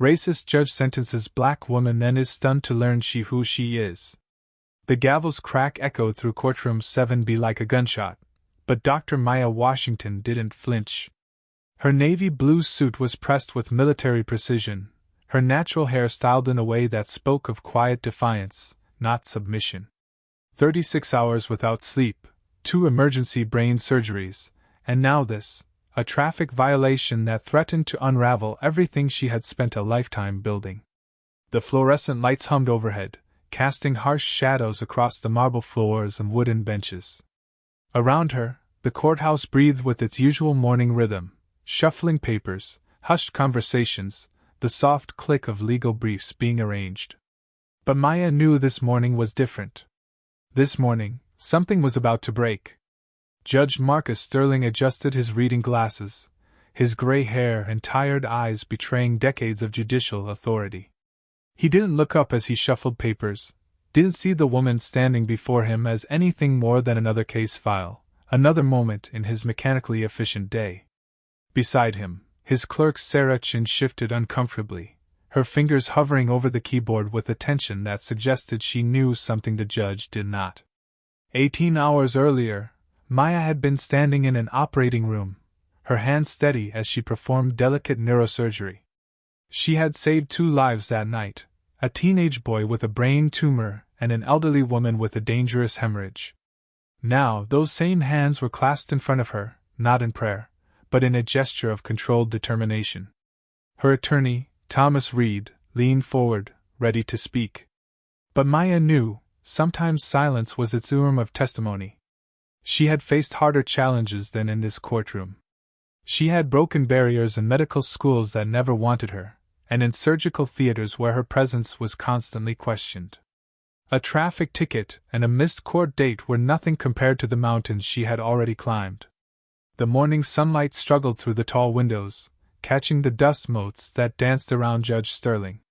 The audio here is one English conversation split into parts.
Racist judge sentences black woman, then is stunned to learn who she is. The gavel's crack echoed through courtroom 7B like a gunshot, but Dr. Maya Washington didn't flinch. Her navy blue suit was pressed with military precision, her natural hair styled in a way that spoke of quiet defiance, not submission. 36 hours without sleep, 2 emergency brain surgeries, and now this, a traffic violation that threatened to unravel everything she had spent a lifetime building. The fluorescent lights hummed overhead, casting harsh shadows across the marble floors and wooden benches. Around her, the courthouse breathed with its usual morning rhythm, shuffling papers, hushed conversations, the soft click of legal briefs being arranged. But Maya knew this morning was different. This morning, something was about to break. Judge Marcus Sterling adjusted his reading glasses, his gray hair and tired eyes betraying decades of judicial authority. He didn't look up as he shuffled papers, didn't see the woman standing before him as anything more than another case file, another moment in his mechanically efficient day. Beside him, his clerk Sarah Chin shifted uncomfortably, her fingers hovering over the keyboard with a tension that suggested she knew something the judge did not. 18 hours earlier, Maya had been standing in an operating room, her hands steady as she performed delicate neurosurgery. She had saved 2 lives that night, a teenage boy with a brain tumor and an elderly woman with a dangerous hemorrhage. Now, those same hands were clasped in front of her, not in prayer, but in a gesture of controlled determination. Her attorney, Thomas Reed, leaned forward, ready to speak. But Maya knew, sometimes silence was its urim of testimony. She had faced harder challenges than in this courtroom. She had broken barriers in medical schools that never wanted her, and in surgical theaters where her presence was constantly questioned. A traffic ticket and a missed court date were nothing compared to the mountains she had already climbed. The morning sunlight struggled through the tall windows, catching the dust motes that danced around Judge Sterling.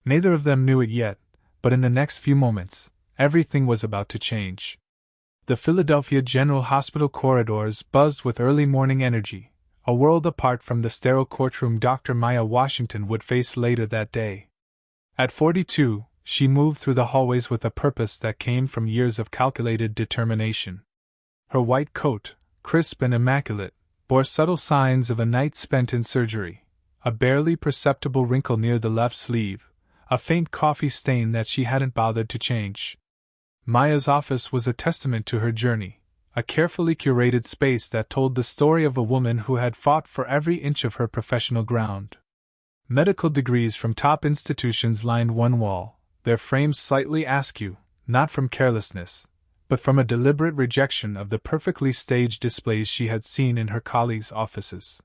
Neither of them knew it yet, but in the next few moments, everything was about to change. The Philadelphia General Hospital corridors buzzed with early morning energy, a world apart from the sterile courtroom Dr. Maya Washington would face later that day. At 42, she moved through the hallways with a purpose that came from years of calculated determination. Her white coat, crisp and immaculate, bore subtle signs of a night spent in surgery, a barely perceptible wrinkle near the left sleeve, a faint coffee stain that she hadn't bothered to change. Maya's office was a testament to her journey, a carefully curated space that told the story of a woman who had fought for every inch of her professional ground. Medical degrees from top institutions lined one wall, their frames slightly askew, not from carelessness, but from a deliberate rejection of the perfectly staged displays she had seen in her colleagues' offices.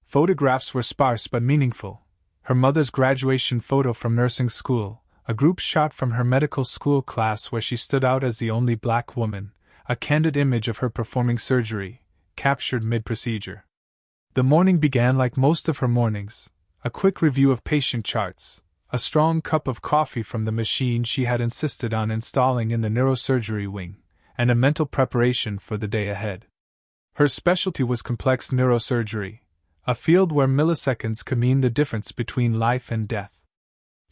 Photographs were sparse but meaningful. Her mother's graduation photo from nursing school, a group shot from her medical school class where she stood out as the only black woman, a candid image of her performing surgery, captured mid-procedure. The morning began like most of her mornings, a quick review of patient charts, a strong cup of coffee from the machine she had insisted on installing in the neurosurgery wing, and a mental preparation for the day ahead. Her specialty was complex neurosurgery, a field where milliseconds could mean the difference between life and death.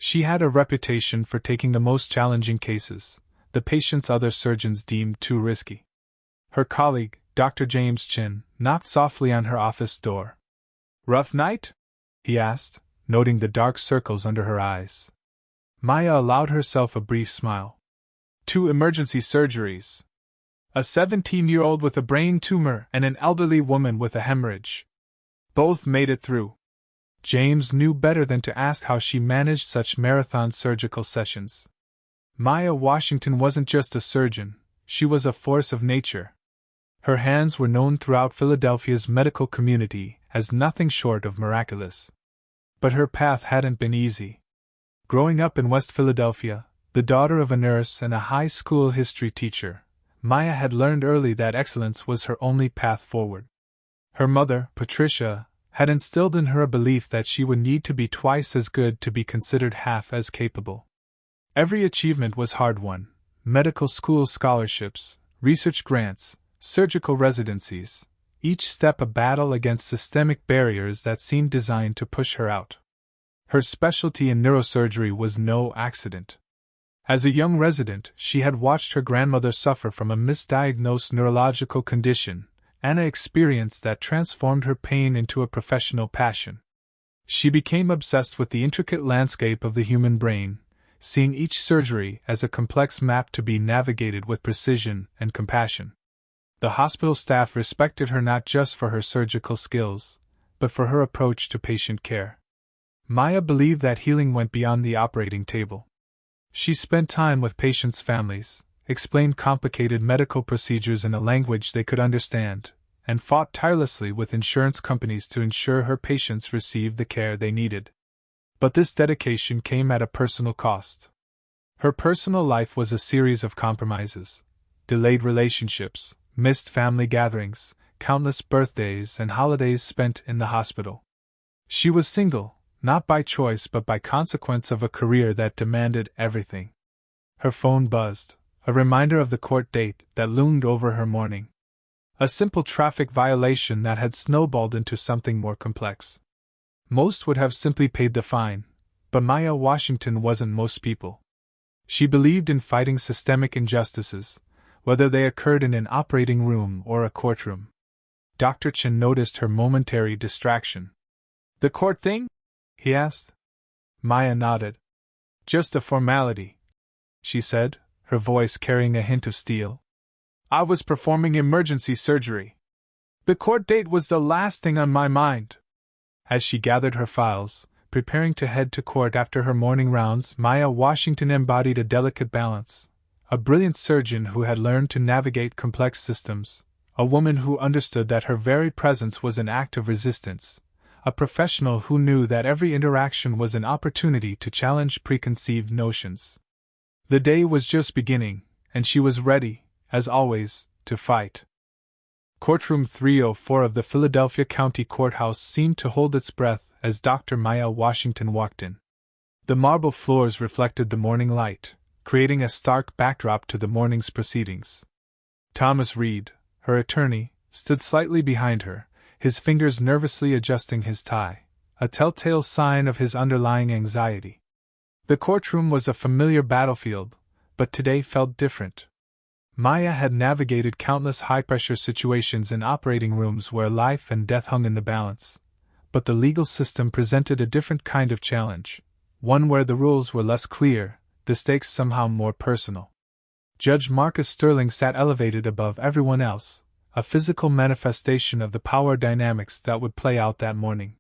She had a reputation for taking the most challenging cases, the patients other surgeons deemed too risky. Her colleague, Dr. James Chin, knocked softly on her office door. "Rough night?" he asked, noting the dark circles under her eyes. Maya allowed herself a brief smile. 2 emergency surgeries. A 17-year-old with a brain tumor and an elderly woman with a hemorrhage. Both made it through. James knew better than to ask how she managed such marathon surgical sessions. Maya Washington wasn't just a surgeon, she was a force of nature. Her hands were known throughout Philadelphia's medical community as nothing short of miraculous. But her path hadn't been easy. Growing up in West Philadelphia, the daughter of a nurse and a high school history teacher, Maya had learned early that excellence was her only path forward. Her mother, Patricia, had instilled in her a belief that she would need to be twice as good to be considered half as capable. Every achievement was hard-won: medical school scholarships, research grants, surgical residencies, each step a battle against systemic barriers that seemed designed to push her out. Her specialty in neurosurgery was no accident. As a young resident, she had watched her grandmother suffer from a misdiagnosed neurological condition, and an experience that transformed her pain into a professional passion. She became obsessed with the intricate landscape of the human brain, seeing each surgery as a complex map to be navigated with precision and compassion. The hospital staff respected her not just for her surgical skills, but for her approach to patient care. Maya believed that healing went beyond the operating table. She spent time with patients' families, explained complicated medical procedures in a language they could understand, and fought tirelessly with insurance companies to ensure her patients received the care they needed. But this dedication came at a personal cost. Her personal life was a series of compromises: delayed relationships, missed family gatherings, countless birthdays and holidays spent in the hospital. She was single, not by choice but by consequence of a career that demanded everything. Her phone buzzed, a reminder of the court date that loomed over her morning. A simple traffic violation that had snowballed into something more complex. Most would have simply paid the fine, but Maya Washington wasn't most people. She believed in fighting systemic injustices, whether they occurred in an operating room or a courtroom. Dr. Chen noticed her momentary distraction. "The court thing?" he asked. Maya nodded. "Just a formality," she said, her voice carrying a hint of steel. "I was performing emergency surgery. The court date was the last thing on my mind." As she gathered her files, preparing to head to court after her morning rounds, Maya Washington embodied a delicate balance. A brilliant surgeon who had learned to navigate complex systems, a woman who understood that her very presence was an act of resistance, a professional who knew that every interaction was an opportunity to challenge preconceived notions. The day was just beginning, and she was ready, as always, to fight. Courtroom 304 of the Philadelphia County Courthouse seemed to hold its breath as Dr. Maya Washington walked in. The marble floors reflected the morning light, creating a stark backdrop to the morning's proceedings. Thomas Reed, her attorney, stood slightly behind her, his fingers nervously adjusting his tie, a telltale sign of his underlying anxiety. The courtroom was a familiar battlefield, but today felt different. Maya had navigated countless high-pressure situations in operating rooms where life and death hung in the balance, but the legal system presented a different kind of challenge, one where the rules were less clear, the stakes somehow more personal. Judge Marcus Sterling sat elevated above everyone else, a physical manifestation of the power dynamics that would play out that morning.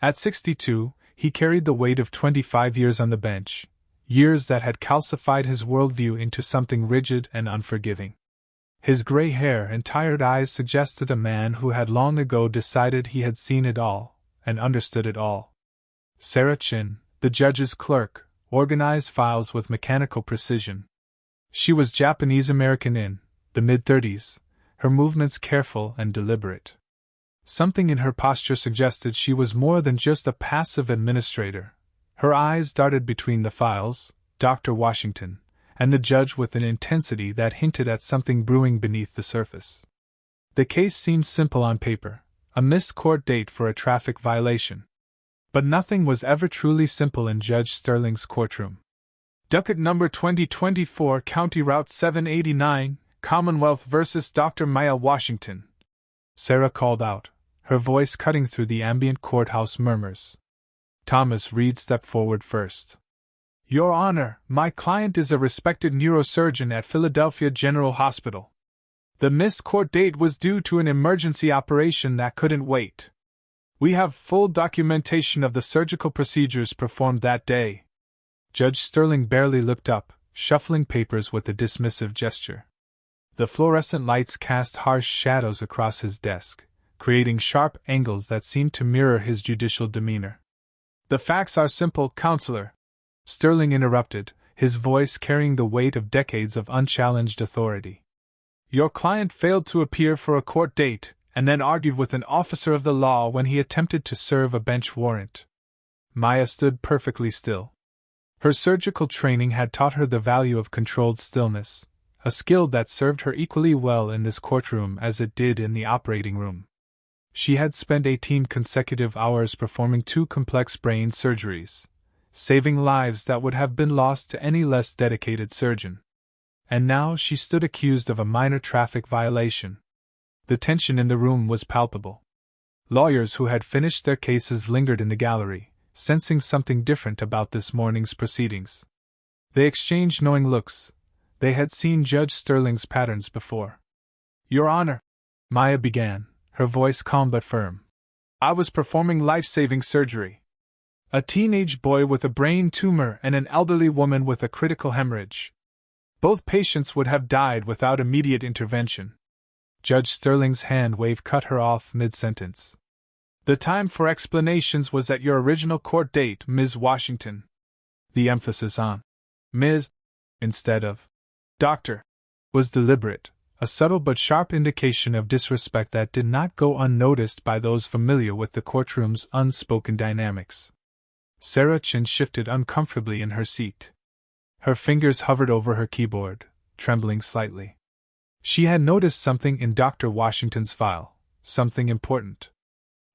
At 62, he carried the weight of 25 years on the bench, years that had calcified his worldview into something rigid and unforgiving. His gray hair and tired eyes suggested a man who had long ago decided he had seen it all, and understood it all. Sarah Chin, the judge's clerk, organized files with mechanical precision. She was Japanese-American in the mid-30s, her movements careful and deliberate. Something in her posture suggested she was more than just a passive administrator. Her eyes darted between the files, Dr. Washington, and the judge with an intensity that hinted at something brewing beneath the surface. The case seemed simple on paper, a missed court date for a traffic violation. But nothing was ever truly simple in Judge Sterling's courtroom. Docket number 2024, County Route 789, Commonwealth vs. Dr. Maya Washington, Sarah called out, her voice cutting through the ambient courthouse murmurs. Thomas Reed stepped forward first. "Your Honor, my client is a respected neurosurgeon at Philadelphia General Hospital. The missed court date was due to an emergency operation that couldn't wait. We have full documentation of the surgical procedures performed that day." Judge Sterling barely looked up, shuffling papers with a dismissive gesture. The fluorescent lights cast harsh shadows across his desk, creating sharp angles that seemed to mirror his judicial demeanor. "The facts are simple, Counselor," Sterling interrupted, his voice carrying the weight of decades of unchallenged authority. "Your client failed to appear for a court date, and then argued with an officer of the law when he attempted to serve a bench warrant." Maya stood perfectly still. Her surgical training had taught her the value of controlled stillness, a skill that served her equally well in this courtroom as it did in the operating room. She had spent 18 consecutive hours performing 2 complex brain surgeries, saving lives that would have been lost to any less dedicated surgeon. And now she stood accused of a minor traffic violation. The tension in the room was palpable. Lawyers who had finished their cases lingered in the gallery, sensing something different about this morning's proceedings. They exchanged knowing looks. They had seen Judge Sterling's patterns before. "Your Honor," Maya began, her voice calm but firm. "I was performing life-saving surgery. A teenage boy with a brain tumor and an elderly woman with a critical hemorrhage. Both patients would have died without immediate intervention." Judge Sterling's hand wave cut her off mid-sentence. "The time for explanations was at your original court date, Ms. Washington." The emphasis on Ms. instead of Doctor was deliberate, a subtle but sharp indication of disrespect that did not go unnoticed by those familiar with the courtroom's unspoken dynamics. Sarah Chin shifted uncomfortably in her seat. Her fingers hovered over her keyboard, trembling slightly. She had noticed something in Dr. Washington's file, something important.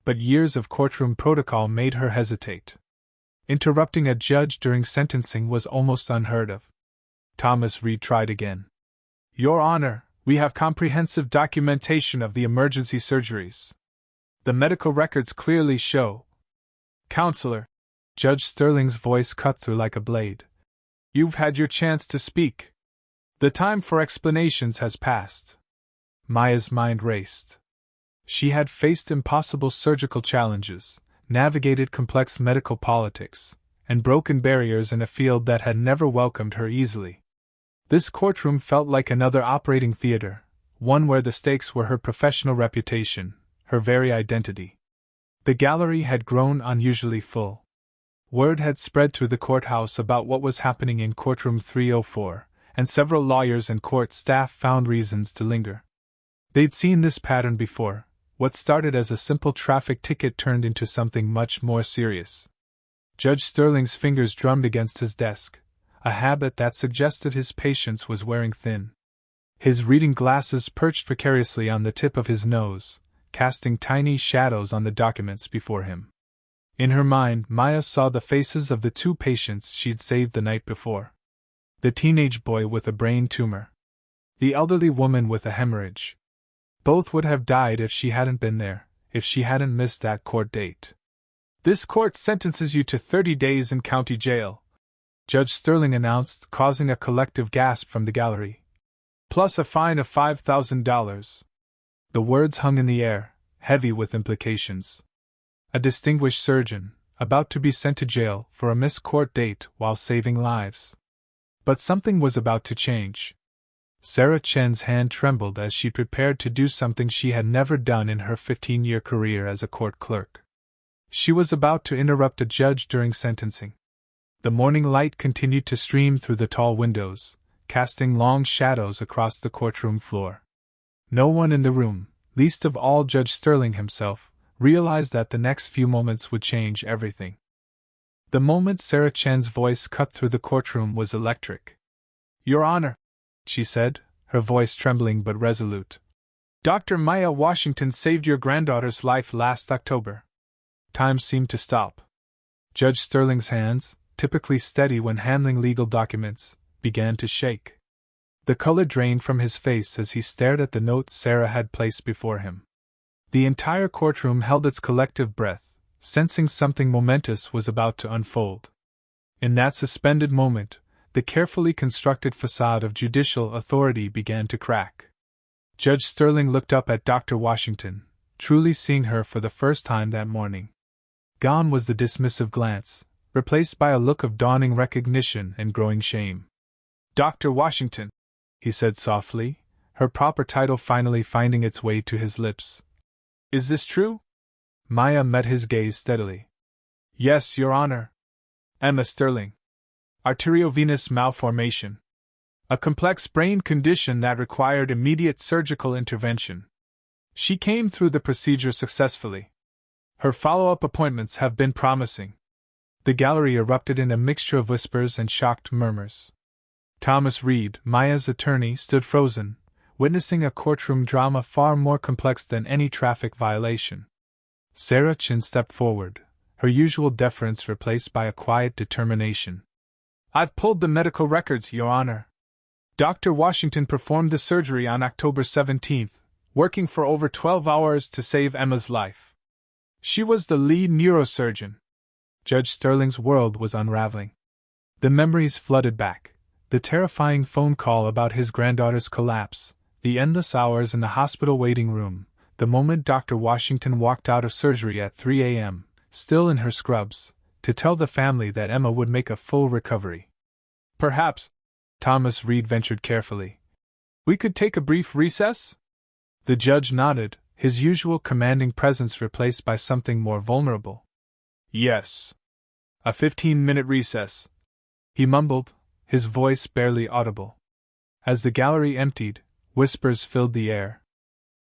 But years of courtroom protocol made her hesitate. Interrupting a judge during sentencing was almost unheard of. Thomas Reed tried again. "Your Honor, we have comprehensive documentation of the emergency surgeries. The medical records clearly show." "Counselor," Judge Sterling's voice cut through like a blade. "You've had your chance to speak. The time for explanations has passed." Maya's mind raced. She had faced impossible surgical challenges, navigated complex medical politics, and broken barriers in a field that had never welcomed her easily. This courtroom felt like another operating theater, one where the stakes were her professional reputation, her very identity. The gallery had grown unusually full. Word had spread through the courthouse about what was happening in courtroom 304, and several lawyers and court staff found reasons to linger. They'd seen this pattern before. What started as a simple traffic ticket turned into something much more serious. Judge Sterling's fingers drummed against his desk, a habit that suggested his patience was wearing thin. His reading glasses perched precariously on the tip of his nose, casting tiny shadows on the documents before him. In her mind, Maya saw the faces of the 2 patients she'd saved the night before. The teenage boy with a brain tumor. The elderly woman with a hemorrhage. Both would have died if she hadn't been there, if she hadn't missed that court date. "This court sentences you to 30 days in county jail," Judge Sterling announced, causing a collective gasp from the gallery. "Plus a fine of $5,000. The words hung in the air, heavy with implications. A distinguished surgeon, about to be sent to jail for a missed court date while saving lives. But something was about to change. Sarah Chen's hand trembled as she prepared to do something she had never done in her 15-year career as a court clerk. She was about to interrupt a judge during sentencing. The morning light continued to stream through the tall windows, casting long shadows across the courtroom floor. No one in the room, least of all Judge Sterling himself, realized that the next few moments would change everything. The moment Sarah Chen's voice cut through the courtroom was electric. "Your Honor," she said, her voice trembling but resolute. "Dr. Maya Washington saved your granddaughter's life last October." Time seemed to stop. Judge Sterling's hands, typically steady when handling legal documents, began to shake. The color drained from his face as he stared at the notes Sarah had placed before him. The entire courtroom held its collective breath, sensing something momentous was about to unfold. In that suspended moment, the carefully constructed facade of judicial authority began to crack. Judge Sterling looked up at Dr. Washington, truly seeing her for the first time that morning. Gone was the dismissive glance, replaced by a look of dawning recognition and growing shame. "Dr. Washington," he said softly, her proper title finally finding its way to his lips. "Is this true?" Maya met his gaze steadily. "Yes, Your Honor. Emma Sterling. Arteriovenous malformation. A complex brain condition that required immediate surgical intervention. She came through the procedure successfully. Her follow-up appointments have been promising." The gallery erupted in a mixture of whispers and shocked murmurs. Thomas Reed, Maya's attorney, stood frozen, witnessing a courtroom drama far more complex than any traffic violation. Sarah Chin stepped forward, her usual deference replaced by a quiet determination. I've pulled the medical records, Your Honor. Dr. Washington performed the surgery on October 17th, working for over 12 hours to save Emma's life. She was the lead neurosurgeon. Judge Sterling's world was unraveling. The memories flooded back. The terrifying phone call about his granddaughter's collapse, the endless hours in the hospital waiting room, the moment Dr. Washington walked out of surgery at 3 a.m., still in her scrubs, to tell the family that Emma would make a full recovery. Perhaps, Thomas Reed ventured carefully, we could take a brief recess? The judge nodded, his usual commanding presence replaced by something more vulnerable. Yes. A 15-minute recess, he mumbled, his voice barely audible. As the gallery emptied, whispers filled the air.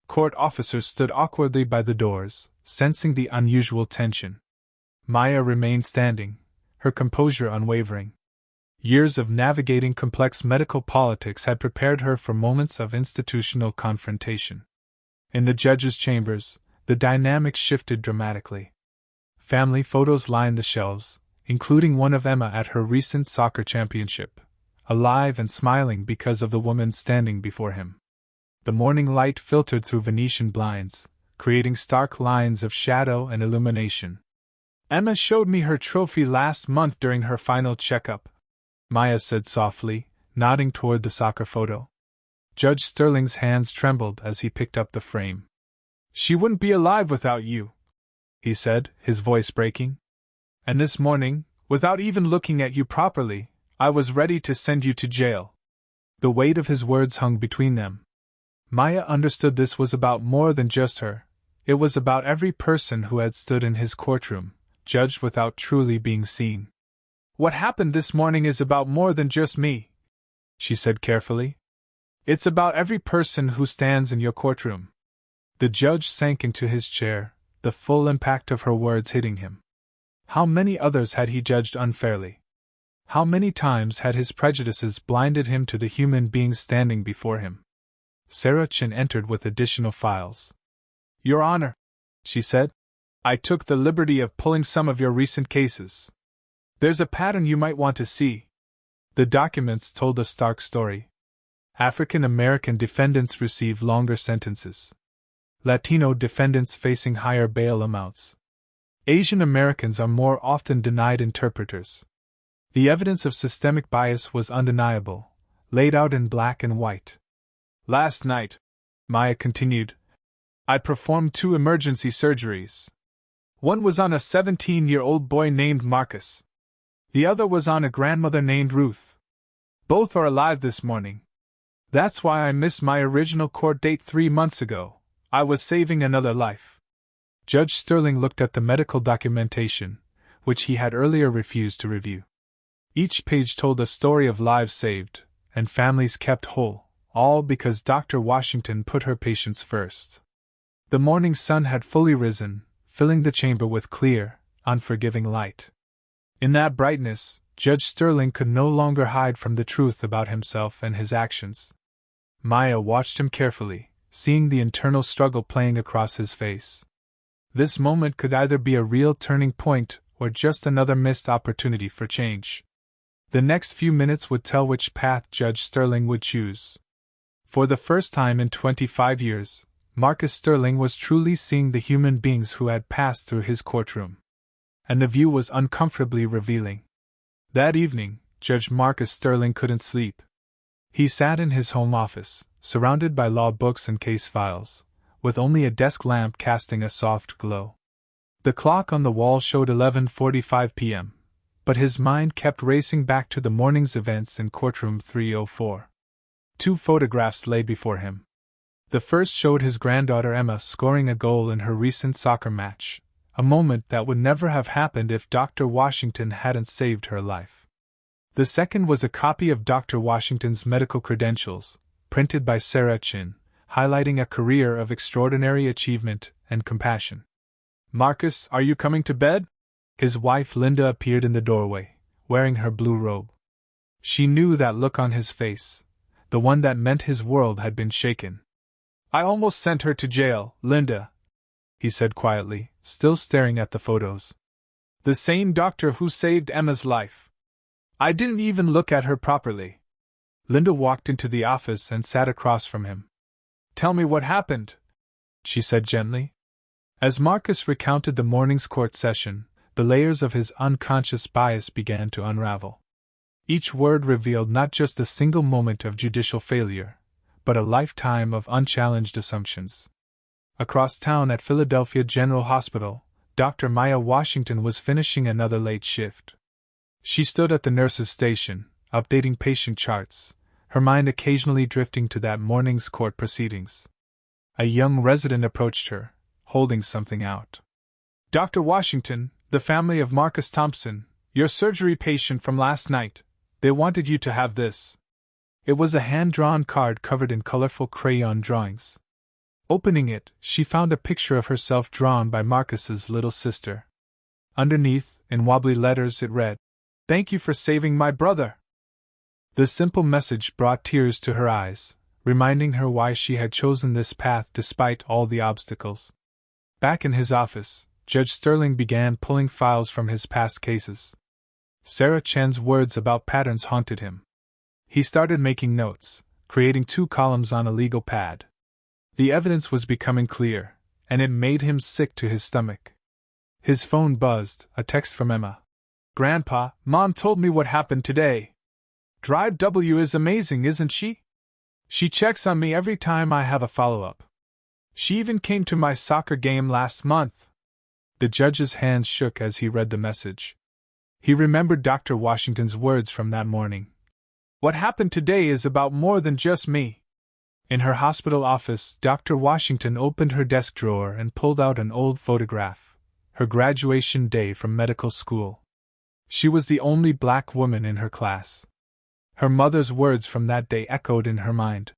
Court officers stood awkwardly by the doors, sensing the unusual tension. Maya remained standing, her composure unwavering. Years of navigating complex medical politics had prepared her for moments of institutional confrontation. In the judge's chambers, the dynamics shifted dramatically. Family photos lined the shelves, including one of Emma at her recent soccer championship, alive and smiling because of the woman standing before him. The morning light filtered through Venetian blinds, creating stark lines of shadow and illumination. Emma showed me her trophy last month during her final checkup, Maya said softly, nodding toward the soccer photo. Judge Sterling's hands trembled as he picked up the frame. She wouldn't be alive without you, he said, his voice breaking. And this morning, without even looking at you properly, I was ready to send you to jail. The weight of his words hung between them. Maya understood this was about more than just her. It was about every person who had stood in his courtroom, judged without truly being seen. What happened this morning is about more than just me, she said carefully. It's about every person who stands in your courtroom. The judge sank into his chair, the full impact of her words hitting him. How many others had he judged unfairly? How many times had his prejudices blinded him to the human beings standing before him? Sarah Chin entered with additional files. Your Honor, she said, I took the liberty of pulling some of your recent cases. There's a pattern you might want to see. The documents told a stark story. African American defendants receive longer sentences. Latino defendants facing higher bail amounts. Asian Americans are more often denied interpreters. The evidence of systemic bias was undeniable, laid out in black and white. Last night, Maya continued, I performed 2 emergency surgeries. One was on a 17-year-old boy named Marcus. The other was on a grandmother named Ruth. Both are alive this morning. That's why I missed my original court date 3 months ago. I was saving another life. Judge Sterling looked at the medical documentation, which he had earlier refused to review. Each page told a story of lives saved, and families kept whole, all because Dr. Washington put her patients first. The morning sun had fully risen, filling the chamber with clear, unforgiving light. In that brightness, Judge Sterling could no longer hide from the truth about himself and his actions. Maya watched him carefully, seeing the internal struggle playing across his face. This moment could either be a real turning point or just another missed opportunity for change. The next few minutes would tell which path Judge Sterling would choose. For the first time in 25 years, Marcus Sterling was truly seeing the human beings who had passed through his courtroom. And the view was uncomfortably revealing. That evening, Judge Marcus Sterling couldn't sleep. He sat in his home office, surrounded by law books and case files, with only a desk lamp casting a soft glow. The clock on the wall showed 11:45 p.m., but his mind kept racing back to the morning's events in courtroom 304. 2 photographs lay before him. The first showed his granddaughter Emma scoring a goal in her recent soccer match, a moment that would never have happened if Dr. Washington hadn't saved her life. The second was a copy of Dr. Washington's medical credentials, printed by Sarah Chin, highlighting a career of extraordinary achievement and compassion. Marcus, are you coming to bed? His wife Linda appeared in the doorway, wearing her blue robe. She knew that look on his face, the one that meant his world had been shaken. I almost sent her to jail, Linda. he said quietly, still staring at the photos. The same doctor who saved Emma's life. I didn't even look at her properly. Linda walked into the office and sat across from him. Tell me what happened, she said gently. As Marcus recounted the morning's court session, the layers of his unconscious bias began to unravel. Each word revealed not just a single moment of judicial failure, but a lifetime of unchallenged assumptions. Across town at Philadelphia General Hospital, Dr. Maya Washington was finishing another late shift. She stood at the nurse's station, updating patient charts, her mind occasionally drifting to that morning's court proceedings. A young resident approached her, holding something out. Dr. Washington, the family of Marcus Thompson, your surgery patient from last night, they wanted you to have this. It was a hand-drawn card covered in colorful crayon drawings. Opening it, she found a picture of herself drawn by Marcus's little sister. Underneath, in wobbly letters, it read, "Thank you for saving my brother." The simple message brought tears to her eyes, reminding her why she had chosen this path despite all the obstacles. Back in his office, Judge Sterling began pulling files from his past cases. Sarah Chen's words about patterns haunted him. He started making notes, creating 2 columns on a legal pad. The evidence was becoming clear, and it made him sick to his stomach. His phone buzzed, a text from Emma. Grandpa, Mom told me what happened today. Drive W is amazing, isn't she? She checks on me every time I have a follow-up. She even came to my soccer game last month. The judge's hands shook as he read the message. He remembered Dr. Washington's words from that morning. What happened today is about more than just me. In her hospital office, Dr. Washington opened her desk drawer and pulled out an old photograph, her graduation day from medical school. She was the only black woman in her class. Her mother's words from that day echoed in her mind.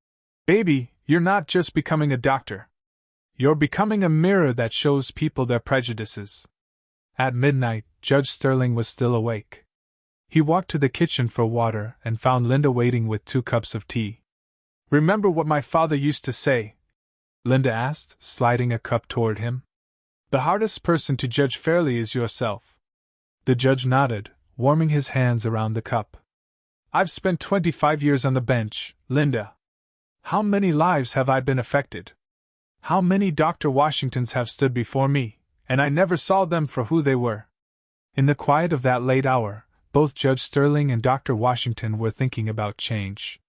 Baby, you're not just becoming a doctor. You're becoming a mirror that shows people their prejudices. At midnight, Judge Sterling was still awake. He walked to the kitchen for water and found Linda waiting with 2 cups of tea. Remember what my father used to say? Linda asked, sliding a cup toward him. The hardest person to judge fairly is yourself. The judge nodded, warming his hands around the cup. I've spent 25 years on the bench, Linda. How many lives have I been affected? How many Dr. Washingtons have stood before me, and I never saw them for who they were? In the quiet of that late hour, both Judge Sterling and Dr. Washington were thinking about change.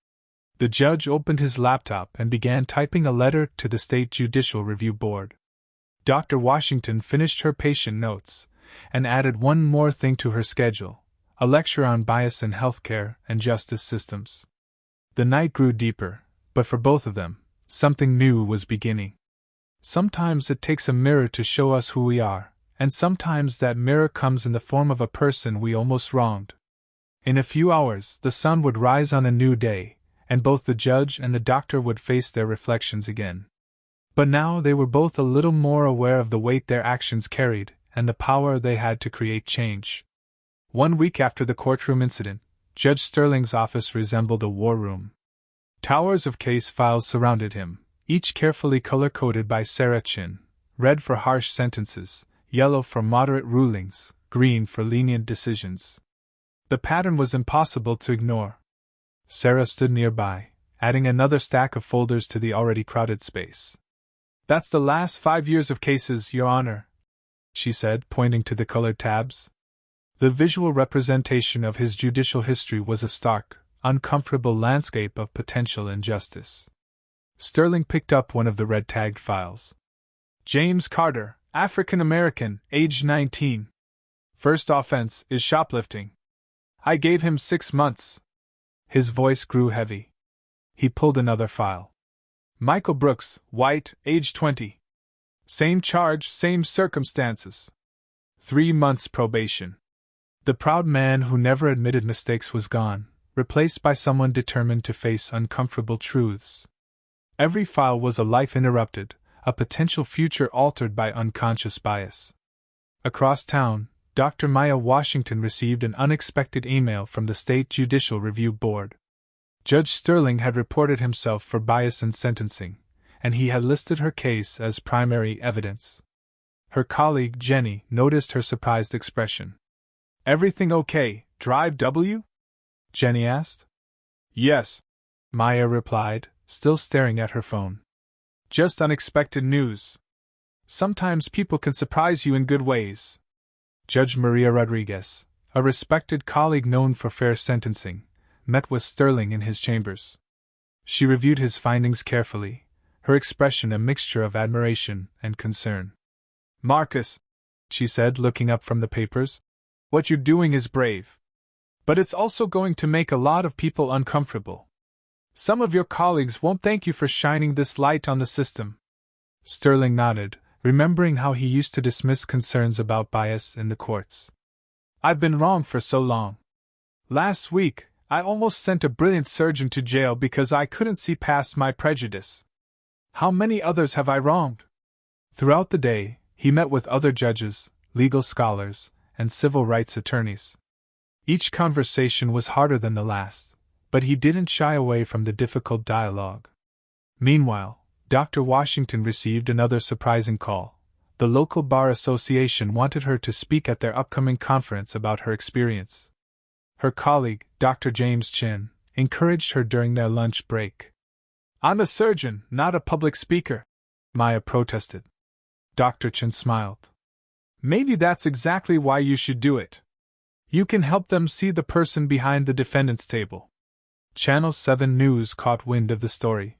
The judge opened his laptop and began typing a letter to the State Judicial Review Board. Dr. Washington finished her patient notes and added one more thing to her schedule, a lecture on bias in healthcare and justice systems. The night grew deeper, but for both of them, something new was beginning. Sometimes it takes a mirror to show us who we are, and sometimes that mirror comes in the form of a person we almost wronged. In a few hours, the sun would rise on a new day, and both the judge and the doctor would face their reflections again. But now they were both a little more aware of the weight their actions carried, and the power they had to create change. 1 week after the courtroom incident, Judge Sterling's office resembled a war room. Towers of case files surrounded him, each carefully color-coded by Sarah Chen, red for harsh sentences, yellow for moderate rulings, green for lenient decisions. The pattern was impossible to ignore. Sarah stood nearby, adding another stack of folders to the already crowded space. That's the last 5 years of cases, Your Honor, she said, pointing to the colored tabs. The visual representation of his judicial history was a stark, uncomfortable landscape of potential injustice. Sterling picked up one of the red-tagged files. James Carter, African American, age 19. First offense is shoplifting. I gave him 6 months. His voice grew heavy. He pulled another file. Michael Brooks, white, age 20. Same charge, same circumstances. 3 months probation. The proud man who never admitted mistakes was gone, replaced by someone determined to face uncomfortable truths. Every file was a life interrupted, a potential future altered by unconscious bias. Across town, Dr. Maya Washington received an unexpected email from the State Judicial Review Board. Judge Sterling had reported himself for bias in sentencing, and he had listed her case as primary evidence. Her colleague, Jenny, noticed her surprised expression. "Everything okay, Drive W?" Jenny asked. "Yes," Maya replied, still staring at her phone. "Just unexpected news. Sometimes people can surprise you in good ways." Judge Maria Rodriguez, a respected colleague known for fair sentencing, met with Sterling in his chambers. She reviewed his findings carefully, her expression a mixture of admiration and concern. "Marcus," she said, looking up from the papers, "what you're doing is brave. But it's also going to make a lot of people uncomfortable. Some of your colleagues won't thank you for shining this light on the system." Sterling nodded, remembering how he used to dismiss concerns about bias in the courts. "I've been wrong for so long. Last week, I almost sent a brilliant surgeon to jail because I couldn't see past my prejudice. How many others have I wronged?" Throughout the day, he met with other judges, legal scholars, and civil rights attorneys. Each conversation was harder than the last, but he didn't shy away from the difficult dialogue. Meanwhile, Dr. Washington received another surprising call. The local bar association wanted her to speak at their upcoming conference about her experience. Her colleague, Dr. James Chin, encouraged her during their lunch break. "I'm a surgeon, not a public speaker," Maya protested. Dr. Chin smiled. "Maybe that's exactly why you should do it. You can help them see the person behind the defendant's table." Channel 7 News caught wind of the story.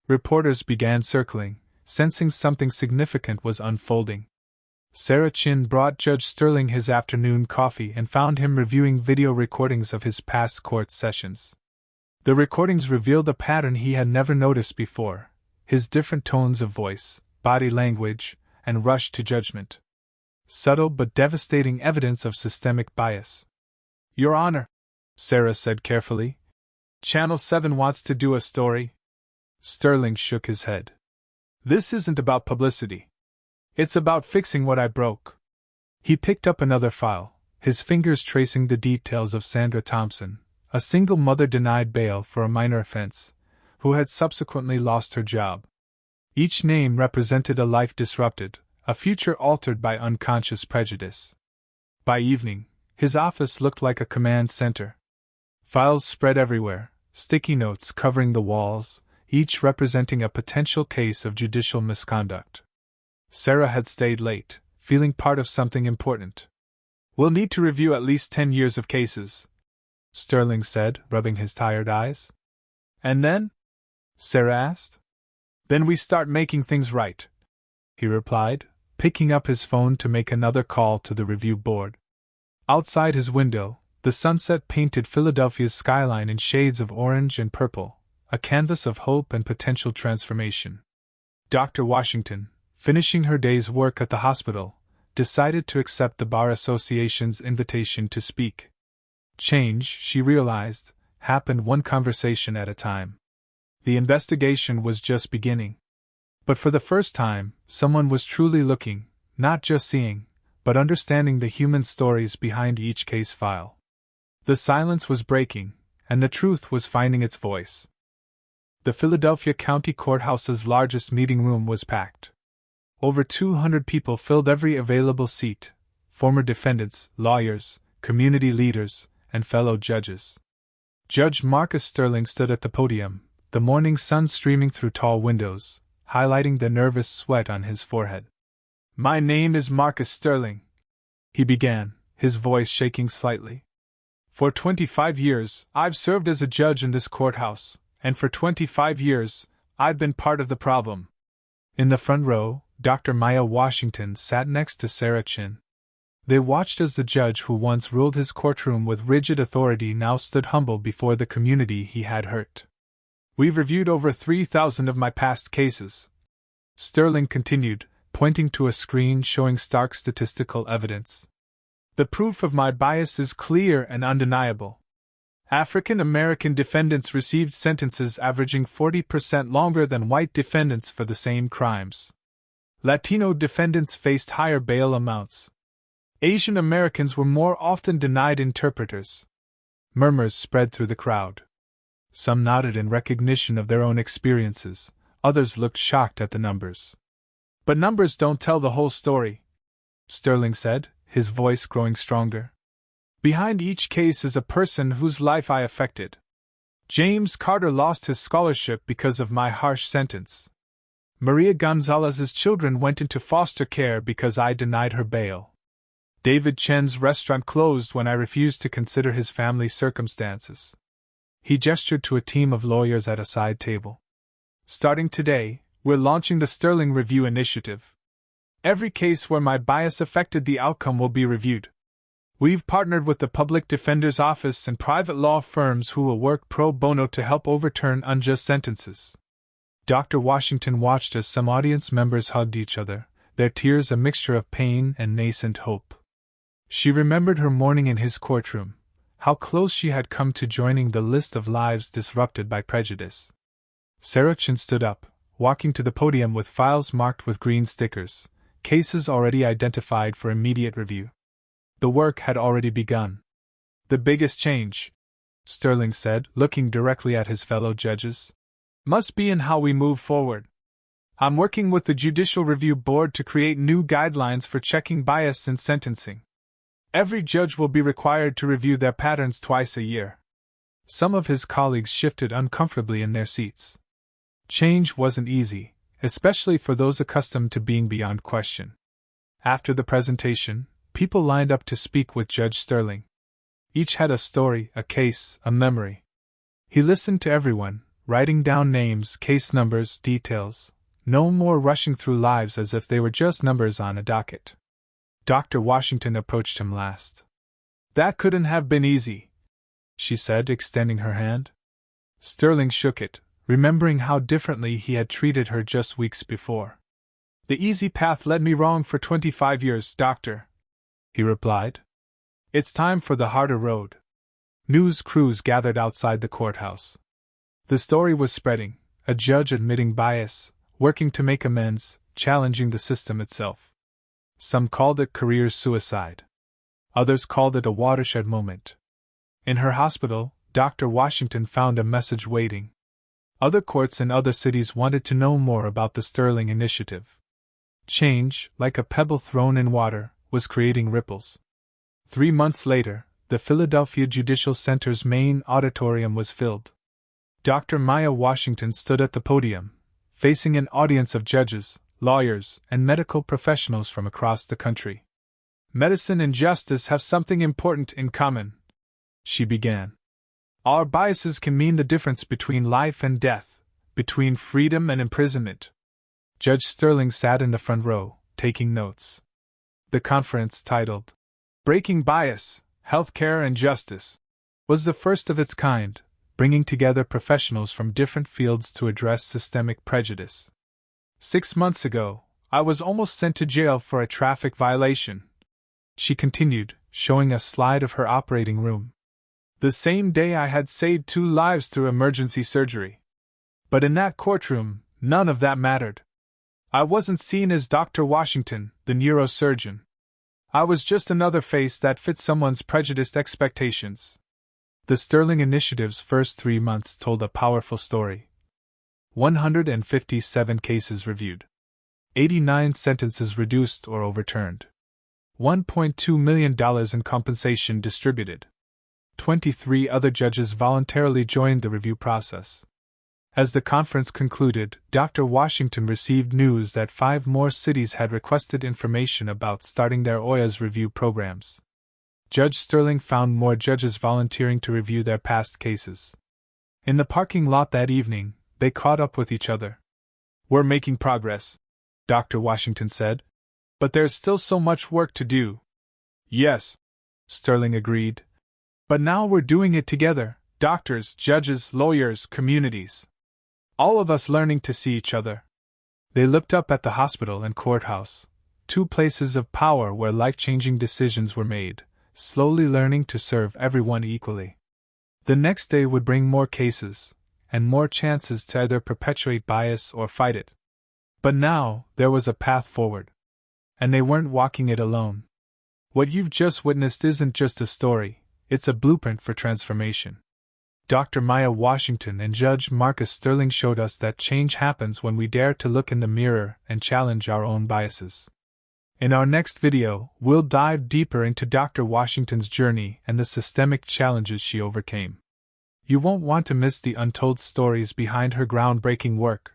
Reporters began circling, sensing something significant was unfolding. Sarah Chin brought Judge Sterling his afternoon coffee and found him reviewing video recordings of his past court sessions. The recordings revealed a pattern he had never noticed before: his different tones of voice, body language, and rush to judgment. Subtle but devastating evidence of systemic bias. "Your Honor," Sarah said carefully, "Channel 7 wants to do a story." Sterling shook his head. "This isn't about publicity. It's about fixing what I broke." He picked up another file, his fingers tracing the details of Sandra Thompson, a single mother denied bail for a minor offense, who had subsequently lost her job. Each name represented a life disrupted, a future altered by unconscious prejudice. By evening, his office looked like a command center. Files spread everywhere, sticky notes covering the walls, each representing a potential case of judicial misconduct. Sarah had stayed late, feeling part of something important. "We'll need to review at least 10 years of cases," Sterling said, rubbing his tired eyes. "And then?" Sarah asked. "Then we start making things right," he replied, picking up his phone to make another call to the review board. Outside his window, the sunset painted Philadelphia's skyline in shades of orange and purple, a canvas of hope and potential transformation. Dr. Washington, finishing her day's work at the hospital, decided to accept the Bar Association's invitation to speak. Change, she realized, happened one conversation at a time. The investigation was just beginning. But for the first time, someone was truly looking, not just seeing, but understanding the human stories behind each case file. The silence was breaking, and the truth was finding its voice. The Philadelphia County Courthouse's largest meeting room was packed. Over 200 people filled every available seat: former defendants, lawyers, community leaders, and fellow judges. Judge Marcus Sterling stood at the podium, the morning sun streaming through tall windows, highlighting the nervous sweat on his forehead. "My name is Marcus Sterling," he began, his voice shaking slightly. "For 25 years, I've served as a judge in this courthouse, and for 25 years, I've been part of the problem." In the front row, Dr. Maya Washington sat next to Sarah Chin. They watched as the judge who once ruled his courtroom with rigid authority now stood humble before the community he had hurt. "We've reviewed over 3,000 of my past cases," Sterling continued, pointing to a screen showing stark statistical evidence. "The proof of my bias is clear and undeniable. African American defendants received sentences averaging 40% longer than white defendants for the same crimes. Latino defendants faced higher bail amounts. Asian Americans were more often denied interpreters." Murmurs spread through the crowd. Some nodded in recognition of their own experiences, others looked shocked at the numbers. "But numbers don't tell the whole story," Sterling said, his voice growing stronger. Behind each case is a person whose life I affected. James Carter lost his scholarship because of my harsh sentence. Maria Gonzalez's children went into foster care because I denied her bail. David Chen's restaurant closed when I refused to consider his family's circumstances. He gestured to a team of lawyers at a side table. Starting today, we're launching the Sterling Review Initiative. Every case where my bias affected the outcome will be reviewed. We've partnered with the Public Defender's Office and private law firms who will work pro bono to help overturn unjust sentences. Dr. Washington watched as some audience members hugged each other, their tears a mixture of pain and nascent hope. She remembered her morning in his courtroom, how close she had come to joining the list of lives disrupted by prejudice. Sarah Chin stood up, walking to the podium with files marked with green stickers, cases already identified for immediate review. The work had already begun. The biggest change, Sterling said, looking directly at his fellow judges, must be in how we move forward. I'm working with the Judicial Review Board to create new guidelines for checking bias in sentencing. Every judge will be required to review their patterns twice a year. Some of his colleagues shifted uncomfortably in their seats. Change wasn't easy, especially for those accustomed to being beyond question. After the presentation, people lined up to speak with Judge Sterling. Each had a story, a case, a memory. He listened to everyone, writing down names, case numbers, details, no more rushing through lives as if they were just numbers on a docket. Dr. Washington approached him last. That couldn't have been easy, she said, extending her hand. Sterling shook it, remembering how differently he had treated her just weeks before. The easy path led me wrong for 25 years, Doctor, he replied. It's time for the harder road. News crews gathered outside the courthouse. The story was spreading, a judge admitting bias, working to make amends, challenging the system itself. Some called it career suicide. Others called it a watershed moment. In her hospital, Dr. Washington found a message waiting. Other courts in other cities wanted to know more about the Sterling Initiative. Change, like a pebble thrown in water, was creating ripples. 3 months later, the Philadelphia Judicial Center's main auditorium was filled. Dr. Maya Washington stood at the podium, facing an audience of judges, lawyers, and medical professionals from across the country. Medicine and justice have something important in common, she began. Our biases can mean the difference between life and death, between freedom and imprisonment. Judge Sterling sat in the front row, taking notes. The conference, titled Breaking Bias, Healthcare and Justice, was the first of its kind, bringing together professionals from different fields to address systemic prejudice. 6 months ago, I was almost sent to jail for a traffic violation, she continued, showing a slide of her operating room. The same day I had saved 2 lives through emergency surgery. But in that courtroom, none of that mattered. I wasn't seen as Dr. Washington, the neurosurgeon. I was just another face that fit someone's prejudiced expectations. The Sterling Initiative's first 3 months told a powerful story. 157 cases reviewed. 89 sentences reduced or overturned. $1.2 million in compensation distributed. 23 other judges voluntarily joined the review process. As the conference concluded, Dr. Washington received news that 5 more cities had requested information about starting their OIA's review programs. Judge Sterling found more judges volunteering to review their past cases. In the parking lot that evening, they caught up with each other. We're making progress, Dr. Washington said. But there's still so much work to do. Yes, Sterling agreed. But now we're doing it together, doctors, judges, lawyers, communities. All of us learning to see each other. They looked up at the hospital and courthouse, 2 places of power where life-changing decisions were made, slowly learning to serve everyone equally. The next day would bring more cases, and more chances to either perpetuate bias or fight it. But now, there was a path forward. And they weren't walking it alone. What you've just witnessed isn't just a story, it's a blueprint for transformation. Dr. Maya Washington and Judge Marcus Sterling showed us that change happens when we dare to look in the mirror and challenge our own biases. In our next video, we'll dive deeper into Dr. Washington's journey and the systemic challenges she overcame. You won't want to miss the untold stories behind her groundbreaking work.